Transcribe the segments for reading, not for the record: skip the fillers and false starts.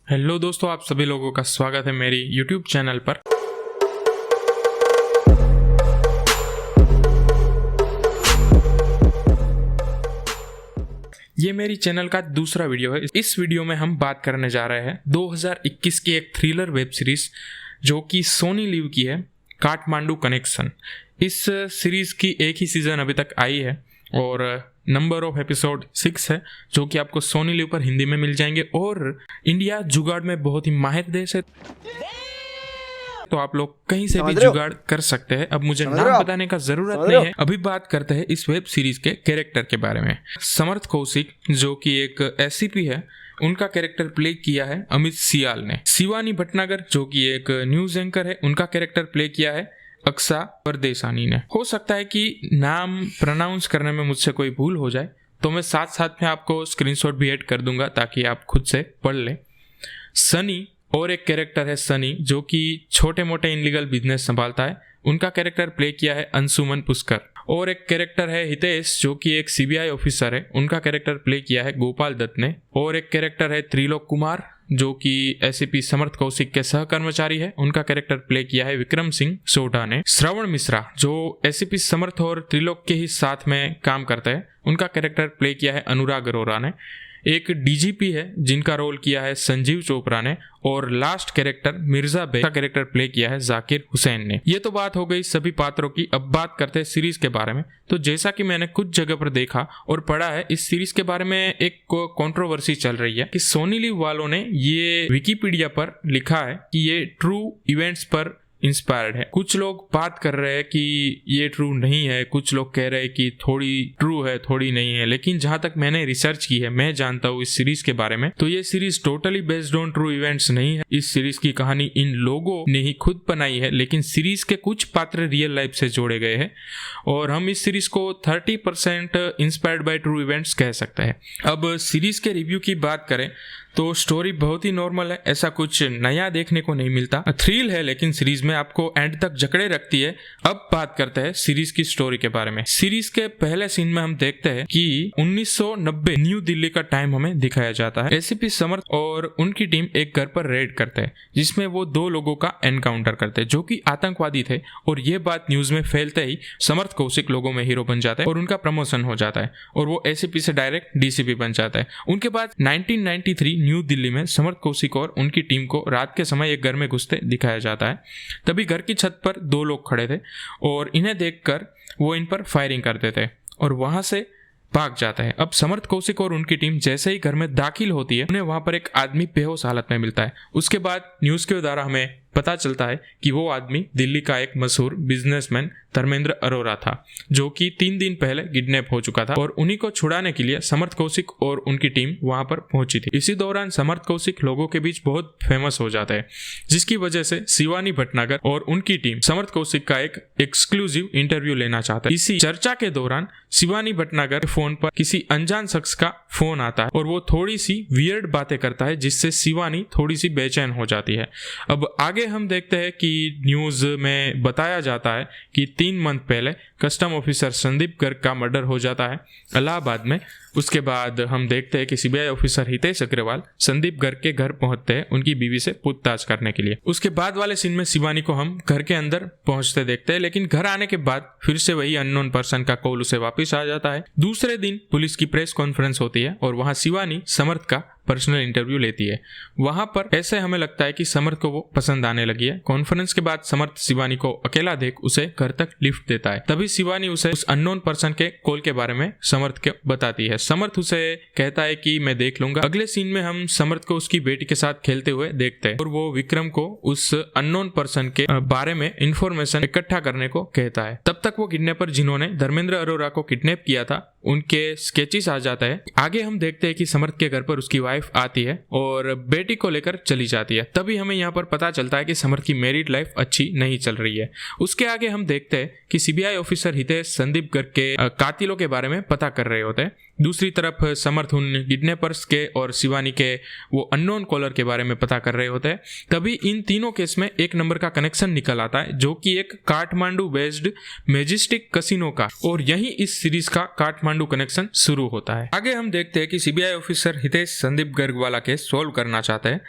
Hello दोस्तों, आप सभी लोगों का स्वागत है मेरी यूट्यूब चैनल पर। ये मेरी चैनल का दूसरा वीडियो है। इस वीडियो में हम बात करने जा रहे हैं 2021 की एक थ्रिलर वेब सीरीज जो कि सोनी लिव की है, काठमांडू कनेक्शन। इस सीरीज की एक ही सीजन अभी तक आई है और नंबर ऑफ एपिसोड 6 है, जो कि आपको सोनी लिव पर हिंदी में मिल जाएंगे। और इंडिया जुगाड़ में बहुत ही माहिर देश है, तो आप लोग कहीं से भी जुगाड़ कर सकते हैं। अब मुझे नाम बताने का जरूरत नहीं है। अभी बात करते हैं इस वेब सीरीज के कैरेक्टर के बारे में। समर्थ कौशिक जो कि एक एससीपी है, उनका कैरेक्टर प्ले किया है अमित सियाल ने। शिवानी भटनागर जो कि एक न्यूज एंकर है, उनका कैरेक्टर प्ले किया है अक्सा परदेसानी ने। हो सकता है कि नाम प्रोनाउंस करने में मुझसे कोई भूल हो जाए, तो मैं साथ साथ में आपको स्क्रीनशॉट भी ऐड कर दूंगा ताकि आप खुद से पढ़ लें। सनी और एक कैरेक्टर है सनी जो कि छोटे मोटे इनलीगल बिजनेस संभालता है, उनका कैरेक्टर प्ले किया है अंशुमन पुष्कर। और एक कैरेक्टर है हितेश जो कि एक सीबीआई ऑफिसर है, उनका कैरेक्टर प्ले किया है गोपाल दत्त ने। और एक कैरेक्टर है त्रिलोक कुमार जो कि एसीपी समर्थ कौशिक के सहकर्मचारी है, उनका कैरेक्टर प्ले किया है विक्रम सिंह सोढ़ा ने। श्रवण मिश्रा जो एसीपी समर्थ और त्रिलोक के ही साथ में काम करते हैं, उनका कैरेक्टर प्ले किया है अनुराग अरोरा ने। एक डीजीपी है जिनका रोल किया है संजीव चोपड़ा ने। और लास्ट कैरेक्टर मिर्जा बे का कैरेक्टर प्ले किया है जाकिर हुसैन ने। ये तो बात हो गई सभी पात्रों की। अब बात करते हैं सीरीज के बारे में। तो जैसा कि मैंने कुछ जगह पर देखा और पढ़ा है, इस सीरीज के बारे में एक कंट्रोवर्सी चल रही है कि सोनी लिव वालों ने ये विकिपीडिया पर लिखा है कि ये ट्रू इवेंट्स पर इंस्पायर्ड है। कुछ लोग बात कर रहे हैं कि ये ट्रू नहीं है, कुछ लोग कह रहे हैं कि थोड़ी ट्रू है थोड़ी नहीं है। लेकिन जहां तक मैंने रिसर्च की है, मैं जानता हूँ इस सीरीज के बारे में, तो ये series totally based on true events नहीं है। इस सीरीज की कहानी इन लोगों ने ही खुद बनाई है, लेकिन सीरीज के कुछ पात्र रियल लाइफ से जोड़े गए हैं और हम इस सीरीज को 30% इंस्पायर्ड बाय ट्रू इवेंट्स कह सकते हैं। अब सीरीज के रिव्यू की बात करें तो स्टोरी बहुत ही नॉर्मल है, ऐसा कुछ नया देखने को नहीं मिलता। थ्रिल है लेकिन सीरीज में आपको एंड तक जकड़े रखती है। अब बात करते हैं सीरीज की स्टोरी के बारे में। सीरीज के पहले सीन में हम देखते हैं कि 1990 न्यू दिल्ली का टाइम हमें दिखाया जाता है। एसीपी समर्थ और उनकी टीम एक घर पर रेड करते हैं जिसमें वो 2 लोगों का एनकाउंटर करते हैं जो कि आतंकवादी थे। और ये बात न्यूज में फैलते ही समर्थ कौशिक लोगों में हीरो बन जाता है और उनका प्रमोशन हो जाता है और वो एसीपी से डायरेक्ट डीसीपी बन जाता है। उनके बाद 1993 न्यू दिल्ली में समर्थ कौशिक और उनकी टीम को रात के समय एक घर में घुसते दिखाया जाता है। तभी घर की छत पर 2 लोग खड़े थे और इन्हें देखकर वो इन पर फायरिंग करते थे और वहां से भाग जाता है। अब समर्थ कौशिक और उनकी टीम जैसे ही घर में दाखिल होती है, उन्हें वहां पर एक आदमी बेहोश हालत में मिलता है। उसके बाद न्यूज के द्वारा हमें पता चलता है कि वो आदमी दिल्ली का एक मशहूर बिजनेसमैन धर्मेंद्र अरोरा था जो कि 3 दिन पहले किडनैप हो चुका था और उन्हीं को छुड़ाने के लिए समर्थ कौशिक और उनकी टीम वहां पर पहुंची थी। इसी दौरान समर्थ कौशिक लोगों के बीच बहुत फेमस हो जाता है, जिसकी वजह से शिवानी भटनागर और उनकी टीम समर्थ कौशिक का एक एक्सक्लूसिव इंटरव्यू लेना चाहता है। इसी चर्चा के दौरान शिवानी भटनागर के फोन पर किसी अनजान शख्स का फोन आता है और वो थोड़ी सी वियर्ड बातें करता है जिससे शिवानी थोड़ी सी बेचैन हो जाती है। अब आगे हम देखते हैं कि न्यूज में बताया जाता है कि 3 मंथ पहले कस्टम ऑफिसर संदीप गर्ग का मर्डर हो जाता है इलाहाबाद में। उसके बाद हम देखते हैं कि सीबीआई ऑफिसर हितेश अग्रवाल संदीप गर्ग के घर पहुंचते हैं उनकी बीवी से पूछताछ करने के लिए। उसके बाद वाले सीन में शिवानी को हम घर के अंदर पहुंचते देखते हैं, लेकिन घर आने के बाद फिर से वही अननोन पर्सन का कॉल उसे वापस आ जाता है। दूसरे दिन पुलिस की प्रेस कॉन्फ्रेंस होती है और वहां शिवानी समर्थ का पर्सनल इंटरव्यू लेती है। वहां पर ऐसे हमें लगता है कि समर्थ को वो पसंद आने लगी है। कॉन्फ्रेंस के बाद समर्थ शिवानी को अकेला देख उसे घर तक लिफ्ट देता है। तभी शिवानी उसे उस अननोन पर्सन के कॉल के बारे में समर्थ को बताती है। समर्थ उसे कहता है कि मैं देख लूंगा। अगले सीन में हम समर्थ को उसकी बेटी के साथ खेलते हुए देखते हैं और वो विक्रम को उस अननोन पर्सन के बारे में इंफॉर्मेशन इकट्ठा करने को कहता है। तब तक वो किडनैपर जिन्होंने धर्मेंद्र अरोरा को किडनैप किया था उनके स्केचेस आ जाता है। आगे हम देखते हैं कि समर्थ के घर पर उसकी वाइफ आती है और बेटी को लेकर चली जाती है। तभी हमें यहाँ पर पता चलता है कि समर्थ की मैरिड लाइफ अच्छी नहीं चल रही है। उसके आगे हम देखते हैं कि सीबीआई ऑफिसर हितेश संदीप गर्ग के कातिलों के बारे में पता कर रहे होते हैं। दूसरी तरफ समर्थ उन किडनैपर्स के और शिवानी के वो अननोन कॉलर के बारे में पता कर रहे होते हैं। तभी इन तीनों केस में एक नंबर का कनेक्शन निकल आता है, जो कि एक काठमांडू बेस्ड मैजेस्टिक कसिनो का, और यहीं इस सीरीज का काठमांडू कनेक्शन शुरू होता है। आगे हम देखते हैं कि सीबीआई ऑफिसर हितेश संदीप गर्ग वाला केस सोल्व करना चाहते हैं,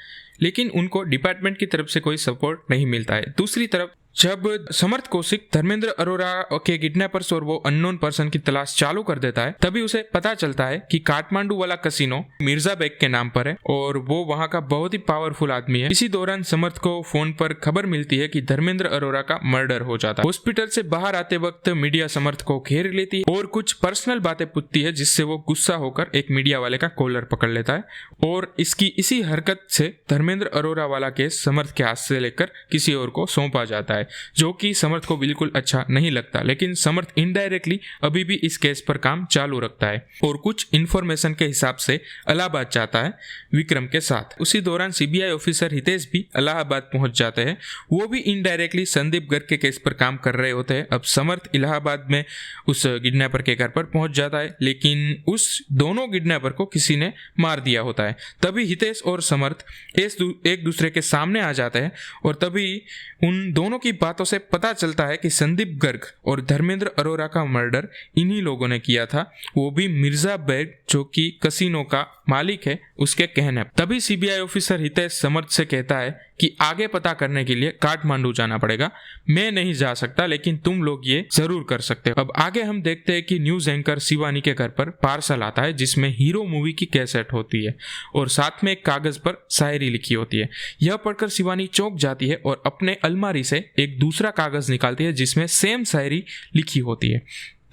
लेकिन उनको डिपार्टमेंट की तरफ से कोई सपोर्ट नहीं मिलता है। दूसरी तरफ जब समर्थ कौशिक धर्मेंद्र अरोरा के किडनैपर्स और वो अननोन पर्सन की तलाश चालू कर देता है, तभी उसे पता चलता है कि काठमांडू वाला कसिनो मिर्जा बेग के नाम पर है और वो वहाँ का बहुत ही पावरफुल आदमी है। इसी दौरान समर्थ को फोन पर खबर मिलती है कि धर्मेंद्र अरोरा का मर्डर हो जाता है। हॉस्पिटल से बाहर आते वक्त मीडिया समर्थ को घेर लेती है और कुछ पर्सनल बातें पूछती है, जिससे वो गुस्सा होकर एक मीडिया वाले का कॉलर पकड़ लेता है और इसकी इसी हरकत से धर्मेंद्र अरोरा वाला केस समर्थ के हाथ से लेकर किसी और को सौंपा जाता है, जो कि समर्थ को बिल्कुल अच्छा नहीं लगता। लेकिन समर्थ इनडायरेक्टली अभी भी इस केस पर काम चालू रखता है और कुछ इंफॉर्मेशन के हिसाब से इलाहाबाद जाता है विक्रम के साथ। उसी दौरान सीबीआई ऑफिसर हितेश भी इलाहाबाद पहुंच जाते हैं। वो भी इनडायरेक्टली संदीप गर्ग के केस पर काम कर रहे होते हैं। अब समर्थ इलाहाबाद में उस किडनैपर के घर पर पहुंच जाता है, लेकिन उस दोनों किडनैपर को किसी ने मार दिया होता है। तभी हितेश और समर्थ एक दूसरे के सामने आ जाते हैं और तभी उन दोनों की बातों से पता चलता है कि संदीप गर्ग और धर्मेंद्र अरोरा का मर्डर इन्हीं लोगों ने किया था, वो भी मिर्जा बेग जो कि कसिनो का मालिक है उसके कहने। तभी सीबीआई ऑफिसर हितेश समर्थ से कहता है कि आगे पता करने के लिए काठमांडू जाना पड़ेगा, मैं नहीं जा सकता लेकिन तुम लोग ये जरूर कर सकते हो। अब आगे हम देखते हैं कि न्यूज एंकर शिवानी के घर पर पार्सल आता है जिसमें हीरो मूवी की कैसेट होती है और साथ में एक कागज पर शायरी लिखी होती है। यह पढ़कर शिवानी चौंक जाती है और अपने अलमारी से एक दूसरा कागज निकालती है जिसमें सेम शायरी लिखी होती है।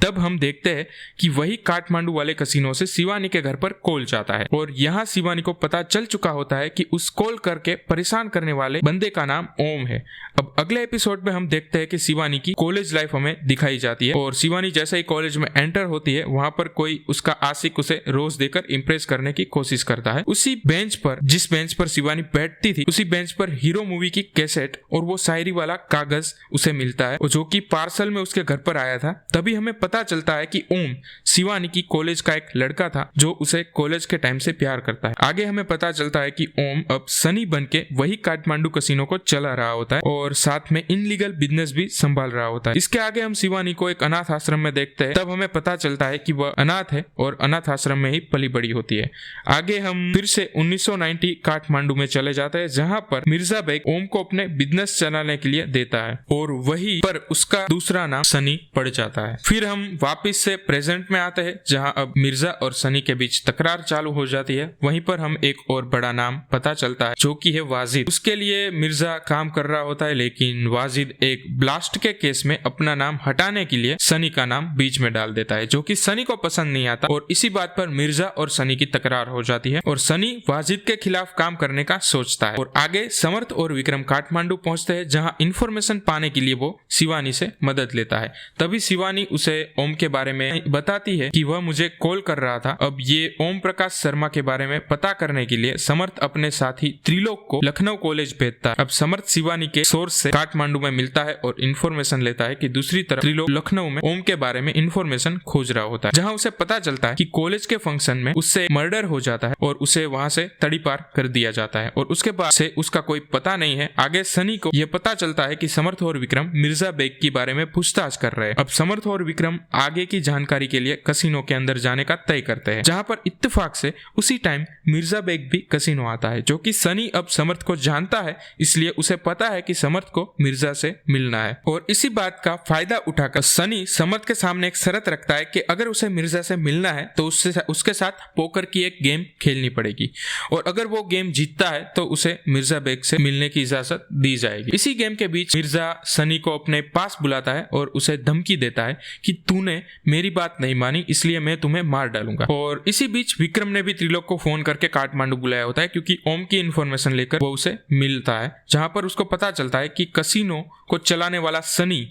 तब हम देखते हैं कि वही काठमांडू वाले कसिनो से शिवानी के घर पर कॉल जाता है और यहाँ शिवानी को पता चल चुका होता है कि उस कॉल करके परेशान करने वाले बंदे का नाम ओम है। अब अगले एपिसोड में हम देखते हैं कि शिवानी की कॉलेज लाइफ हमें दिखाई जाती है और शिवानी जैसे ही कॉलेज में एंटर होती है, वहां पर कोई उसका आशिक उसे रोज देकर इम्प्रेस करने की कोशिश करता है। उसी बेंच पर, जिस बेंच पर शिवानी बैठती थी, उसी बेंच पर हीरो मूवी की कैसेट और वो शायरी वाला कागज उसे मिलता है जो कि पार्सल में उसके घर पर आया था। तभी हमें पता चलता है कि ओम शिवानी की कॉलेज का एक लड़का था जो उसे कॉलेज के टाइम से प्यार करता है। आगे हमें पता चलता है कि ओम अब सनी बनके वही काठमांडू कसिनो को चला रहा होता है और साथ में इनलीगल बिजनेस भी संभाल रहा होता है। इसके आगे हम शिवानी को एक अनाथ आश्रम में देखते हैं। तब हमें पता चलता है कि वह अनाथ है और अनाथ आश्रम में ही पली बड़ी होती है। आगे हम फिर से 1990 काठमांडू में चले जाते हैं, जहाँ पर मिर्जा बेग ओम को अपने बिजनेस चलाने के लिए देता है और वही पर उसका दूसरा नाम सनी पड़ जाता है। फिर हम वापस से प्रेजेंट में आते हैं, जहां अब मिर्जा और सनी के बीच तकरार चालू हो जाती है। वहीं पर हम एक और बड़ा नाम पता चलता है जो कि है वाजिद। उसके लिए मिर्जा काम कर रहा होता है, लेकिन वाजिद एक ब्लास्ट के केस में अपना नाम हटाने के लिए सनी का नाम बीच में डाल देता है, जो कि सनी को पसंद नहीं आता और इसी बात पर मिर्जा और सनी की तकरार हो जाती है और सनी वाजिद के खिलाफ काम करने का सोचता है। और आगे समर्थ और विक्रम काठमांडू पहुंचते हैं, जहां इंफॉर्मेशन पाने के लिए वो शिवानी से मदद लेता है। तभी शिवानी उसे ओम के बारे में बताती है कि वह मुझे कॉल कर रहा था। अब ये ओम प्रकाश शर्मा के बारे में पता करने के लिए समर्थ अपने साथी त्रिलोक को लखनऊ कॉलेज भेजता है। अब समर्थ शिवानी के सोर्स से काठमांडू में मिलता है और इन्फॉर्मेशन लेता है कि दूसरी तरफ त्रिलोक लखनऊ में ओम के बारे में इन्फॉर्मेशन खोज रहा होता है, जहां उसे पता चलता है कि कॉलेज के फंक्शन में उससे मर्डर हो जाता है और उसे वहां से तड़ीपार कर दिया जाता है और उसके बाद से उसका कोई पता नहीं है। आगे सनी को यह पता चलता है कि समर्थ और विक्रम मिर्जा बेग के बारे में पूछताछ कर रहे हैं। अब समर्थ और विक्रम आगे की जानकारी के लिए कसिनो के अंदर जाने का तय करते हैं, जहां पर इत्तेफाक से उसी टाइम मिर्जा बेग भी कसिनो आता है, जो कि सनी अब समर्थ को जानता है, इसलिए उसे पता है कि समर्थ को मिर्जा से मिलना है। और इसी बात का फायदा उठाकर सनी समर्थ के सामने एक शर्त रखता है कि अगर उसे मिर्जा से मिलना है तो उसके साथ पोकर की एक गेम खेलनी पड़ेगी और अगर वो गेम जीतता है तो उसे मिर्जा बेग से मिलने की इजाजत दी जाएगी। इसी गेम के बीच मिर्जा सनी को अपने पास बुलाता है और उसे धमकी देता है कि तूने मेरी बात नहीं मानी इसलिए मैं तुम्हें मार डालूंगा। और इसी बीच विक्रम ने भी त्रिलोक को फोन करके काठमांडू बुलाया होता है, क्योंकि ओम की इन्फॉर्मेशन लेकर वो उसे मिलता है, जहां पर उसको पता चलता है कि कसिनो को चलाने वाला सनी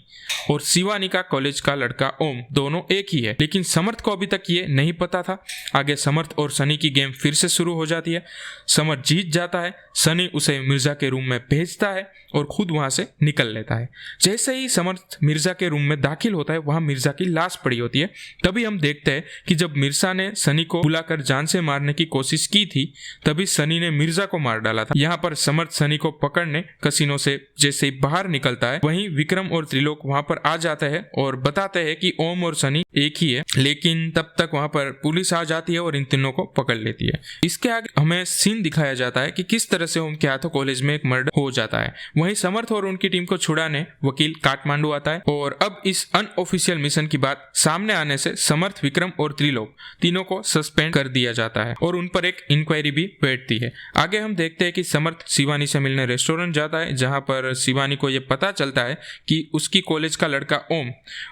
और शिवानी का कॉलेज का लड़का ओम दोनों एक ही है। लेकिन समर्थ को अभी तक ये नहीं पता था। आगे समर्थ और सनी की गेम फिर से शुरू हो जाती है। समर्थ जीत जाता है, सनी उसे मिर्जा के रूम में भेजता है और खुद वहां से निकल लेता है। जैसे ही समर्थ मिर्जा के रूम में दाखिल होता है, वहां मिर्जा की लाश पड़ी होती है। तभी हम देखते हैं कि जब मिर्जा ने सनी को बुलाकर जान से मारने की कोशिश की थी तभी सनी ने मिर्जा को मार डाला था। यहाँ पर समर्थ सनी को पकड़ने कसिनो से जैसे ही बाहर निकलता है वहीं विक्रम और त्रिलोक वहां पर आ जाते हैं और बताते हैं कि ओम और सनी एक ही है, लेकिन तब तक वहां पर पुलिस आ जाती है और इन तीनों को पकड़ लेती है। इसके आगे हमें सीन दिखाया जाता है कि किस तरह से ओम के हाथों कॉलेज में एक मर्डर हो जाता है। वहीं समर्थ और उनकी टीम को छुड़ाने वकील काठमांडू आता है और अब इस अनऑफिशियल मिशन की बात सामने आने से समर्थ, विक्रम और त्रिलोक तीनों को सस्पेंड कर दिया जाता है और उन पर एक इंक्वायरी भी बैठती है। आगे हम देखते हैं कि समर्थ शिवानी से मिलने रेस्टोरेंट जाता है जहां पर शिवानी को यह पता चलता है कि उसकी कॉलेज का लड़का ओम,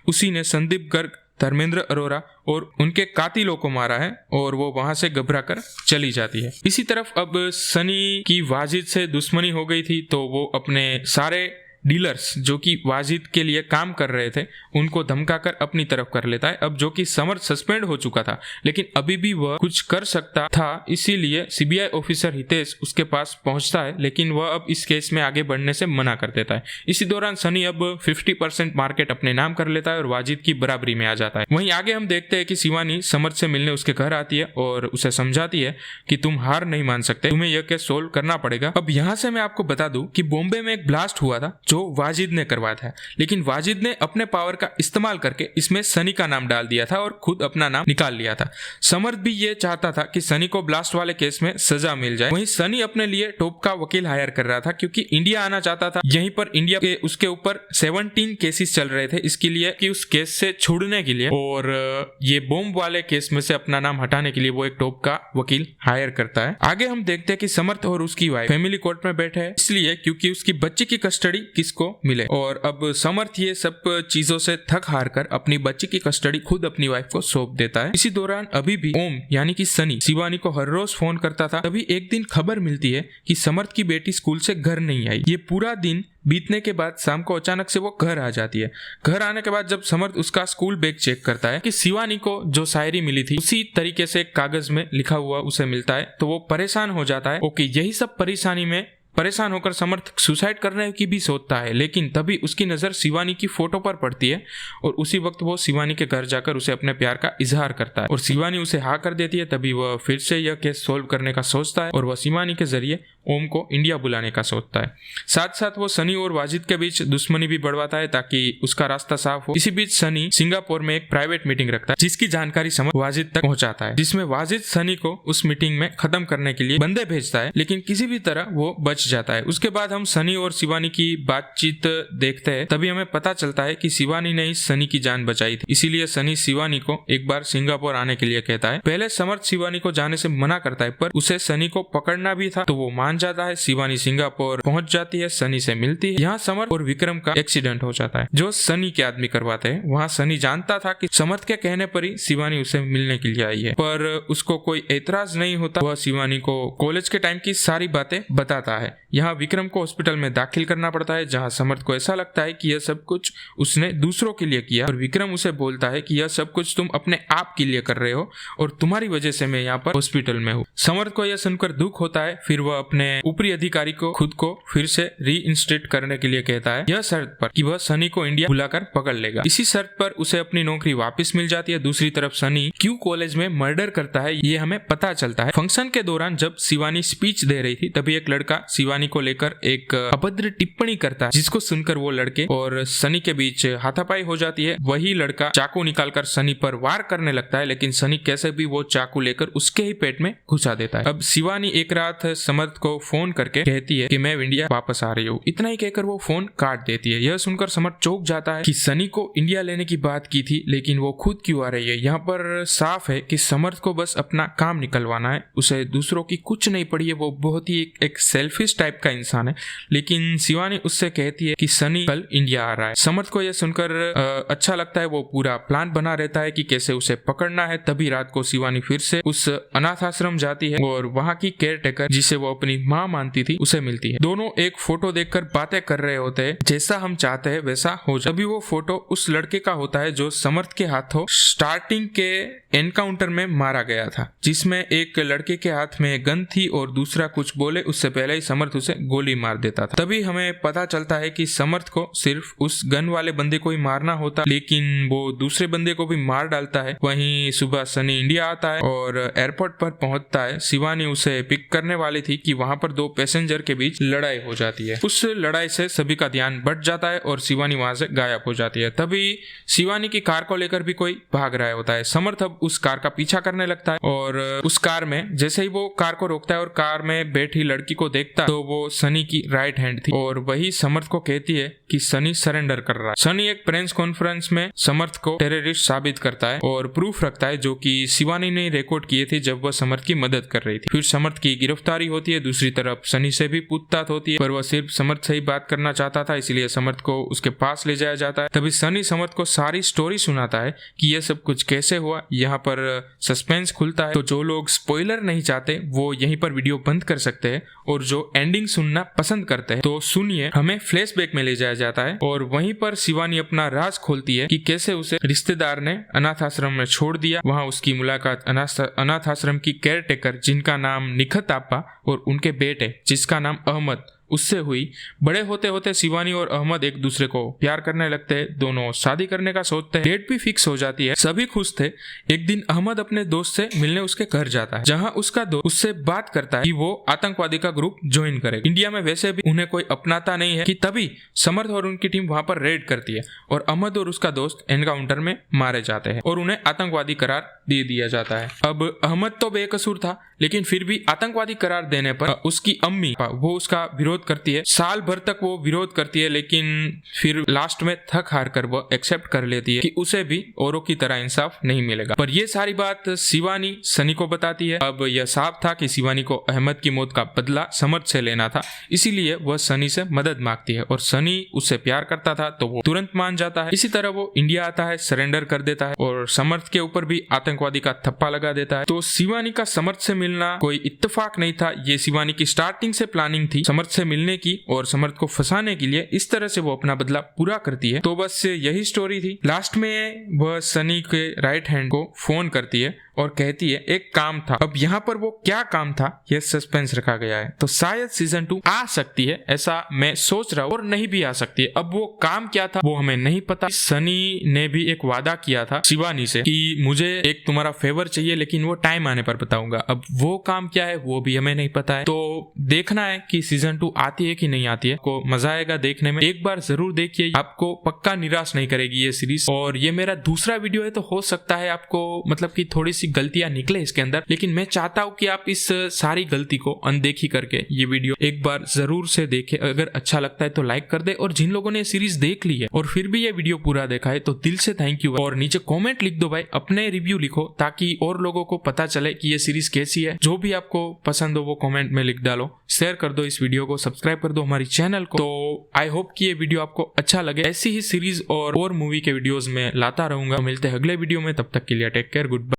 उसी ने संदीप गर्ग, धर्मेंद्र अरोरा और उनके कातिलों को मारा है और वो वहां से घबराकर चली जाती है। इसी तरफ अब सनी की वाजिद से दुश्मनी हो गई थी तो वो अपने सारे डीलर्स जो कि वाजिद के लिए काम कर रहे थे उनको धमकाकर अपनी तरफ कर लेता है। अब जो कि समर्थ सस्पेंड हो चुका था लेकिन अभी भी वह कुछ कर सकता था, इसीलिए सीबीआई ऑफिसर हितेश उसके पास पहुंचता है लेकिन वह अब इस केस में आगे बढ़ने से मना कर देता है। इसी दौरान सनी अब 50% मार्केट अपने नाम कर लेता है और वाजिद की बराबरी में आ जाता है। वहीं आगे हम देखते हैं कि शिवानी समर्थ से मिलने उसके घर आती है और उसे समझाती है कि तुम हार नहीं मान सकते, तुम्हें यह केस सोल्व करना पड़ेगा। अब यहाँ से मैं आपको बता दूं कि बॉम्बे में एक ब्लास्ट हुआ था जो वाजिद ने करवाया था, लेकिन वाजिद ने अपने पावर का इस्तेमाल करके इसमें सनी का नाम डाल दिया था और खुद अपना नाम निकाल लिया था। समर्थ भी ये चाहता था कि सनी को ब्लास्ट वाले केस में सजा मिल जाए। वहीं सनी अपने लिए टॉप का वकील हायर कर रहा था क्योंकि इंडिया आना चाहता था। यहीं पर इंडिया के उसके ऊपर 17 केसेस चल रहे थे इसके लिए कि उस केस से छूटने के लिए और ये बॉम्ब वाले केस में से अपना नाम हटाने के लिए वो एक टॉप का वकील हायर करता है। आगे हम देखते हैं कि समर्थ और उसकी वाइफ फैमिली कोर्ट में बैठे हैं इसलिए क्योंकि उसकी बच्ची की कस्टडी किसको मिले और अब समर्थ ये सब चीजों से थक हार कर अपनी बच्ची की कस्टडी खुद अपनी वाइफ को सौंप देता है। इसी दौरान अभी भी ओम यानी कि सनी शिवानी को हर रोज फोन करता था। तभी एक दिन खबर मिलती है कि समर्थ की बेटी स्कूल से घर नहीं आई। ये पूरा दिन बीतने के बाद शाम को अचानक से वो घर आ जाती है। घर आने के बाद जब समर्थ उसका स्कूल बैग चेक करता है कि शिवानी को जो शायरी मिली थी उसी तरीके से कागज में लिखा हुआ उसे मिलता है तो वो परेशान हो जाता है। ओके, यही सब परेशानी में परेशान होकर समर्थ सुसाइड करने की भी सोचता है लेकिन तभी उसकी नज़र शिवानी की फोटो पर पड़ती है और उसी वक्त वो शिवानी के घर जाकर उसे अपने प्यार का इजहार करता है और शिवानी उसे हाँ कर देती है। तभी वह फिर से यह केस सोल्व करने का सोचता है और वह शिवानी के जरिए ओम को इंडिया बुलाने का सोचता है। साथ साथ वो सनी और वाजिद के बीच दुश्मनी भी बढ़वाता है ताकि उसका रास्ता साफ हो। इसी बीच सनी सिंगापुर में एक प्राइवेट मीटिंग रखता है जिसकी जानकारी समर्थ वाजिद तक पहुंचाता है, जिसमें वाजिद सनी को उस मीटिंग में खत्म करने के लिए बंदे भेजता है लेकिन किसी भी तरह वो बच जाता है। उसके बाद हम सनी और शिवानी की बातचीत देखते हैं। तभी हमें पता चलता है कि शिवानी ने ही सनी की जान बचाई थी, इसीलिए सनी शिवानी को एक बार सिंगापुर आने के लिए कहता है। पहले समर्थ शिवानी को जाने से मना करता है पर उसे सनी को पकड़ना भी था तो वो मान जाता है। शिवानी सिंगापुर पहुंच जाती है, सनी से मिलती है। यहाँ समर्थ और विक्रम का एक्सीडेंट हो जाता है जो सनी के आदमी करवाते हैं। वहाँ सनी जानता था कि समर्थ के कहने पर ही शिवानी उसे मिलने के लिए आई है पर उसको कोई एतराज नहीं होता। वह शिवानी को कॉलेज के टाइम की सारी बातें बताता है। यहाँ विक्रम को हॉस्पिटल में दाखिल करना पड़ता है जहाँ समर्थ को ऐसा लगता है कि यह सब कुछ उसने दूसरों के लिए किया और विक्रम उसे बोलता है कि यह सब कुछ तुम अपने आप के लिए कर रहे हो और तुम्हारी वजह से मैं यहाँ पर हॉस्पिटल में हूँ। समर्थ को यह सुनकर दुख होता है। फिर वह अपने ऊपरी अधिकारी को खुद को फिर से रीइंस्टेट करने के लिए कहता है, यह शर्त पर कि वह सनी को इंडिया बुलाकर पकड़ लेगा। इसी शर्त पर उसे अपनी नौकरी वापस मिल जाती है। दूसरी तरफ सनी क्यों कॉलेज में मर्डर करता है ये हमें पता चलता है। फंक्शन के दौरान जब शिवानी स्पीच दे रही थी तभी एक लड़का शिवानी को लेकर एक अभद्र टिप्पणी करता है जिसको सुनकर वो लड़के और सनी के बीच हाथापाई हो जाती है। वही लड़का चाकू निकालकर सनी पर वार करने लगता है लेकिन सनी कैसे भी वो चाकू लेकर उसके ही पेट में घुसा देता है। अब शिवानी एक रात समर्थ को फोन करके कहती है कि मैं इंडिया वापस आ रही हूँ। इतना ही कहकर वो फोन काट देती है। यह सुनकर समर्थ चौंक जाता है कि सनी को इंडिया लेने की बात की थी लेकिन वो खुद क्यों आ रही है। यहाँ पर साफ है कि समर्थ को बस अपना काम निकलवाना है, उसे दूसरों की कुछ नहीं पड़ी है। वो बहुत ही एक सेल्फिश टाइप का इंसान है। लेकिन शिवानी उससे कहती है कि सनी कल इंडिया आ रहा है। समर्थ को यह सुनकर अच्छा लगता है। वो पूरा प्लान बना रहता है कि कैसे उसे पकड़ना है। तभी रात को शिवानी फिर से उस अनाथ आश्रम जाती है और वहाँ की केयर टेकर जिसे वो अपनी माँ मानती थी उसे मिलती है। दोनों एक फोटो देखकर बातें कर रहे होते हैं, जैसा हम चाहते हैं वैसा हो जाए। अभी वो फोटो उस लड़के का होता है जो समर्थ के हाथों स्टार्टिंग के एनकाउंटर में मारा गया था, जिसमें एक लड़के के हाथ में गन थी और दूसरा कुछ बोले उससे पहले ही समर्थ उसे गोली मार देता था। तभी हमें पता चलता है कि समर्थ को सिर्फ उस गन वाले बंदे को ही मारना होता, लेकिन वो दूसरे बंदे को भी मार डालता है। वहीं सुबह सनी इंडिया आता है और एयरपोर्ट पर पहुंचता है। शिवानी उसे पिक करने वाली थी कि वहां पर दो पैसेंजर के बीच लड़ाई हो जाती है। उस लड़ाई से सभी का ध्यान बट जाता है और शिवानी वहां से गायब हो जाती है। तभी शिवानी की कार को लेकर भी कोई भाग रहा होता है। समर्थ अब उस कार का पीछा करने लगता है और उस कार में जैसे ही वो कार को रोकता है और कार में बैठी लड़की को देखता है तो वो सनी की राइट हैंड थी और वही समर्थ को कहती है कि सनी सरेंडर कर रहा है। सनी एक प्रेस कॉन्फ्रेंस में समर्थ को टेररिस्ट साबित करता है और प्रूफ रखता है जो कि शिवानी ने रिकॉर्ड किए थे जब वह समर्थ की मदद कर रही थी। फिर समर्थ की गिरफ्तारी होती है। दूसरी तरफ सनी से भी पूछताछ होती है, पर वह सिर्फ समर्थ से ही बात करना चाहता था, इसलिए समर्थ को उसके पास ले जाया जाता है। तभी सनी समर्थ को सारी स्टोरी सुनाता है कि यह सब कुछ कैसे हुआ। यहाँ पर सस्पेंस खुलता है, तो जो लोग स्पॉइलर नहीं चाहते वो यहीं पर वीडियो बंद कर सकते हैं और जो एंडिंग सुनना पसंद करते हैं तो सुनिए। हमें फ्लैशबैक में ले जाया जाता है और वहीं पर शिवानी अपना राज खोलती है कि कैसे उसे रिश्तेदार ने अनाथ आश्रम में छोड़ दिया। वहां उसकी मुलाकात अनाथ आश्रम की केयरटेकर जिनका नाम निखत आपा और उनके बेटे जिसका नाम अहमद उससे हुई। बड़े होते होते शिवानी और अहमद एक दूसरे को प्यार करने लगते हैं। दोनों शादी करने का सोचते हैं। डेट भी फिक्स हो जाती है। सभी खुश थे। एक दिन अहमद अपने दोस्त से मिलने उसके घर जाता है, जहां उसका दोस्त उससे बात करता है कि वो आतंकवादी का ग्रुप ज्वाइन करेगा। इंडिया में वैसे भी उन्हें कोई अपनाता नहीं है कि तभी समर्थ और उनकी टीम वहां पर रेड करती है और अहमद और उसका दोस्त एनकाउंटर में मारे जाते हैं और उन्हें आतंकवादी करार दे दिया जाता है। अब अहमद तो बेकसूर था, लेकिन फिर भी आतंकवादी करार देने पर उसकी अम्मी वो उसका विरोध करती है। साल भर तक वो विरोध करती है, लेकिन फिर लास्ट में थक हार कर वो एक्सेप्ट कर लेती है कि उसे भी औरों की तरह इंसाफ नहीं मिलेगा। पर ये सारी बात शिवानी सनी को बताती है। अब यह साफ था कि शिवानी को अहमद की मौत का बदला समर्थ से लेना था, इसीलिए वह सनी से मदद मांगती है और सनी उससे प्यार करता था तो वो तुरंत मान जाता है। इसी तरह वो इंडिया आता है, सरेंडर कर देता है और समर्थ के ऊपर भी आतंकवादी का थप्पा लगा देता है। तो शिवानी का समर्थ से मिलना कोई इत्तेफाक नहीं था, ये शिवानी की स्टार्टिंग से प्लानिंग थी समर्थ से मिलने की और समर्थ को फंसाने के लिए। इस तरह से वो अपना बदला पूरा करती है। तो बस यही स्टोरी थी। लास्ट में वह सनी के राइट हैंड को फोन करती है और कहती है एक काम था। अब यहाँ पर वो क्या काम था यह सस्पेंस रखा गया है, तो शायद सीजन 2 आ सकती है, ऐसा मैं सोच रहा हूँ, और नहीं भी आ सकती है। अब वो काम क्या था वो हमें नहीं पता। सनी ने भी एक वादा किया था शिवानी से कि मुझे एक तुम्हारा फेवर चाहिए, लेकिन वो टाइम आने पर बताऊंगा। अब वो काम क्या है वो भी हमें नहीं पता है। तो देखना है कि सीजन 2 आती है कि नहीं आती है। को मजा आएगा देखने में। एक बार जरूर देखिए, आपको पक्का निराश नहीं करेगी ये सीरीज। और ये मेरा दूसरा वीडियो है, तो हो सकता है आपको मतलब कि थोड़ी सी गलतियां निकले इसके अंदर, लेकिन मैं चाहता हूं कि आप इस सारी गलती को अनदेखी करके ये वीडियो एक बार जरूर से देखें। अगर अच्छा लगता है तो लाइक कर दे, और जिन लोगों ने सीरीज देख ली है और फिर भी ये वीडियो पूरा देखा है तो दिल से थैंक यू। और नीचे कमेंट लिख दो भाई, अपने रिव्यू लिखो ताकि और लोगों को पता चले कि ये सीरीज कैसी है। जो भी आपको पसंद हो वो कमेंट में लिख डालो, शेयर कर दो इस वीडियो को, सब्सक्राइब कर दो हमारी चैनल को। तो आई होप कि ये वीडियो आपको अच्छा लगे। ऐसी ही सीरीज और मूवी के वीडियोस में लाता रहूंगा। मिलते हैं अगले वीडियो में, तब तक के लिए टेक केयर, गुड बाय।